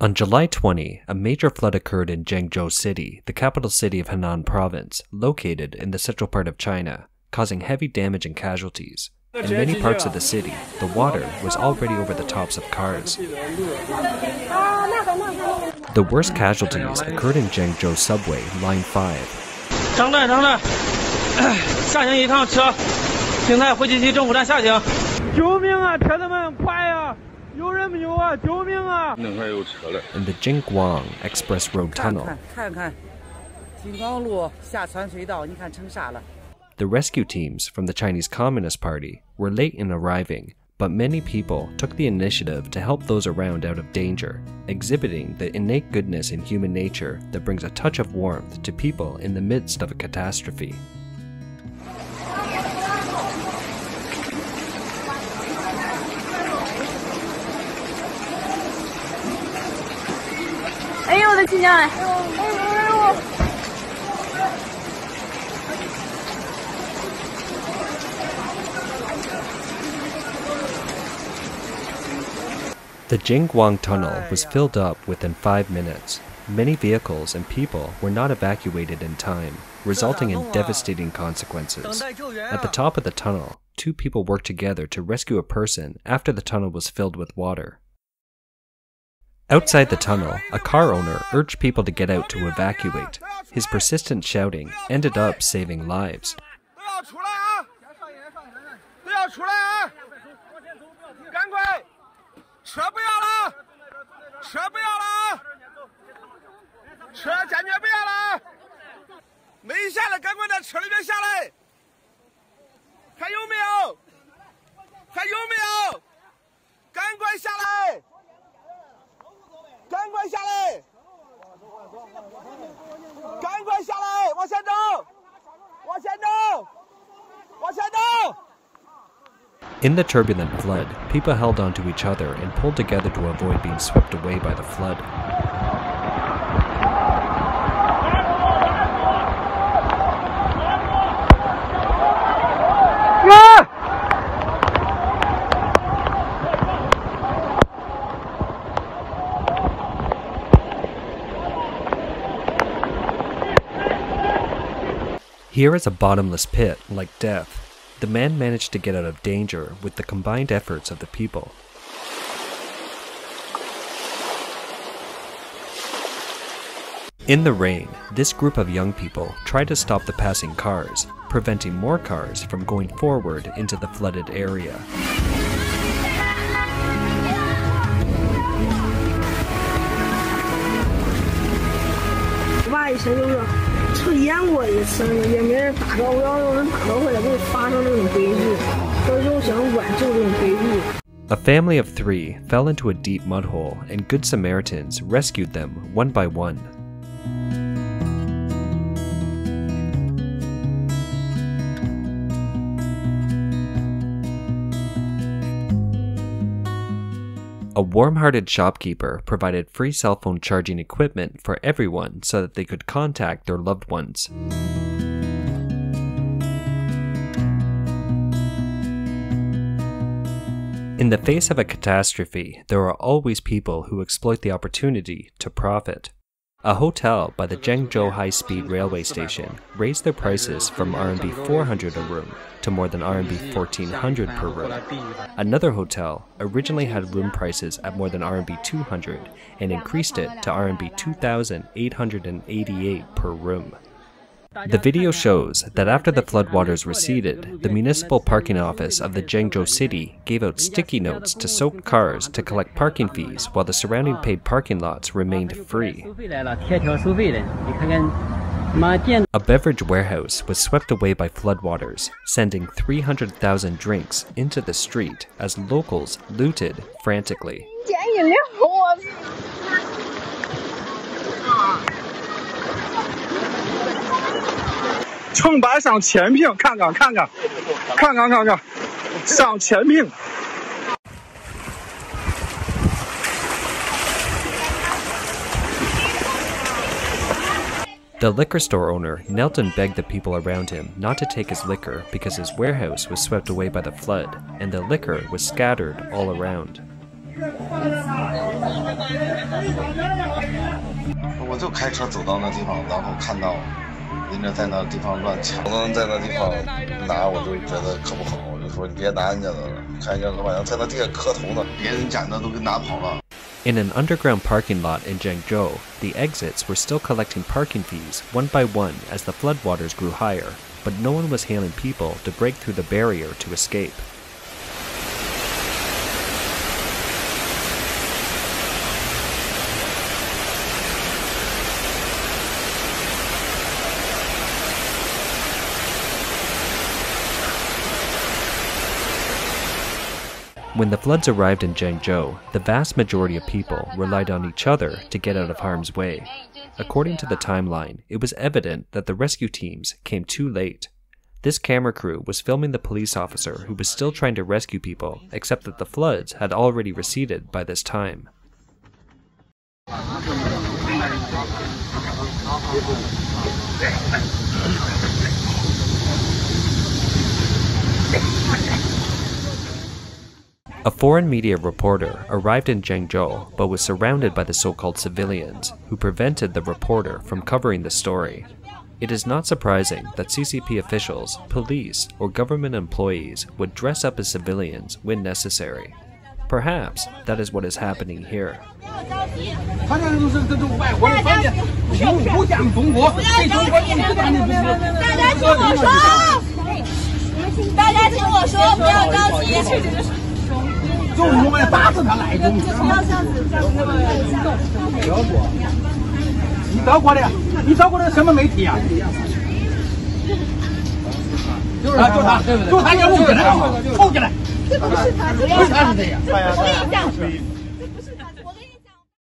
On July 20, a major flood occurred in Zhengzhou City, the capital city of Henan province, located in the central part of China, causing heavy damage and casualties. In many parts of the city, the water was already over the tops of cars. The worst casualties occurred in Zhengzhou subway, Line 5. 张站，下行一趟车，邢台回集区政府站下行。救命啊！车子们，快呀！ 有人没有啊！救命啊！ In the Jingguang Express Road Tunnel, 看，金刚路下传隧道，你看成啥了？ The rescue teams from the Chinese Communist Party were late in arriving, but many people took the initiative to help those around out of danger, exhibiting the innate goodness in human nature that brings a touch of warmth to people in the midst of a catastrophe. 哎呦我的亲娘哎！ The Jingguang Tunnel was filled up within 5 minutes. Many vehicles and people were not evacuated in time, resulting in devastating consequences. At the top of the tunnel, 2 people worked together to rescue a person after the tunnel was filled with water. Outside the tunnel, a car owner urged people to get out to evacuate. His persistent shouting ended up saving lives. In the turbulent flood, people held onto each other and pulled together to avoid being swept away by the flood. Here is a bottomless pit, like death. The man managed to get out of danger with the combined efforts of the people. In the rain, this group of young people tried to stop the passing cars, preventing more cars from going forward into the flooded area. A family of 3 fell into a deep mud hole, and Good Samaritans rescued them one by one. A warm-hearted shopkeeper provided free cell phone charging equipment for everyone so that they could contact their loved ones. In the face of a catastrophe, there are always people who exploit the opportunity to profit. A hotel by the Zhengzhou high-speed railway station raised their prices from RMB 400 a room to more than RMB 1400 per room. Another hotel originally had room prices at more than RMB 200 and increased it to RMB 2,888 per room. The video shows that after the floodwaters receded, the municipal parking office of the Zhengzhou City gave out sticky notes to soaked cars to collect parking fees while the surrounding paid parking lots remained free. A beverage warehouse was swept away by floodwaters, sending 300,000 drinks into the street as locals looted frantically. 秤板上千瓶，看看，上千瓶。 The liquor store owner knelt and begged the people around him not to take his liquor because his warehouse was swept away by the flood and the liquor was scattered all around. 我就开车走到那地方，然后看到人家在那地方乱抢，在那地方拿，我就觉得可不好，我就说你别拿人家的了，看人家老板娘在那地下磕头呢，别人捡的都给拿跑了。 In an underground parking lot in Zhengzhou, the exits were still collecting parking fees one by one as the floodwaters grew higher, but no one was hailing people to break through the barrier to escape. When the floods arrived in Zhengzhou, the vast majority of people relied on each other to get out of harm's way. According to the timeline, it was evident that the rescue teams came too late. This camera crew was filming the police officer who was still trying to rescue people, except that the floods had already receded by this time. A foreign media reporter arrived in Zhengzhou but was surrounded by the so-called civilians, who prevented the reporter from covering the story. It is not surprising that CCP officials, police, or government employees would dress up as civilians when necessary. Perhaps that is what is happening here.